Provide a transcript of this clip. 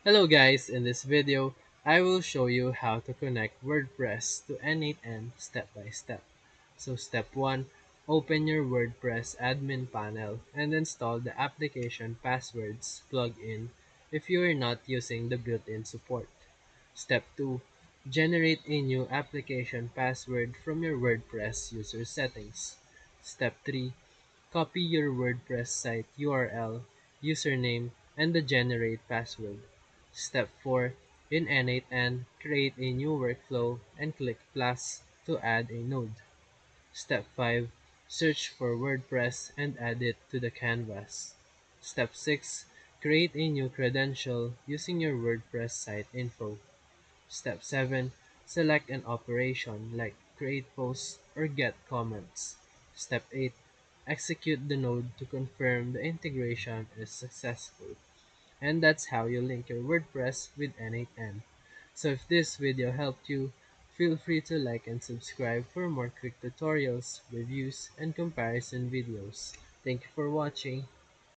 Hello guys, in this video, I will show you how to connect WordPress to N8N step by step. So step 1, open your WordPress admin panel and install the application passwords plugin if you are not using the built-in support. Step 2, generate a new application password from your WordPress user settings. Step 3, copy your WordPress site URL, username, and the generate password. Step 4. In N8N, create a new workflow and click plus to add a node. Step 5. Search for WordPress and add it to the canvas. Step 6. Create a new credential using your WordPress site info. Step 7. Select an operation like create posts or get comments. Step 8. Execute the node to confirm the integration is successful. And that's how you link your WordPress with N8N. So if this video helped you, feel free to like and subscribe for more quick tutorials, reviews, and comparison videos. Thank you for watching.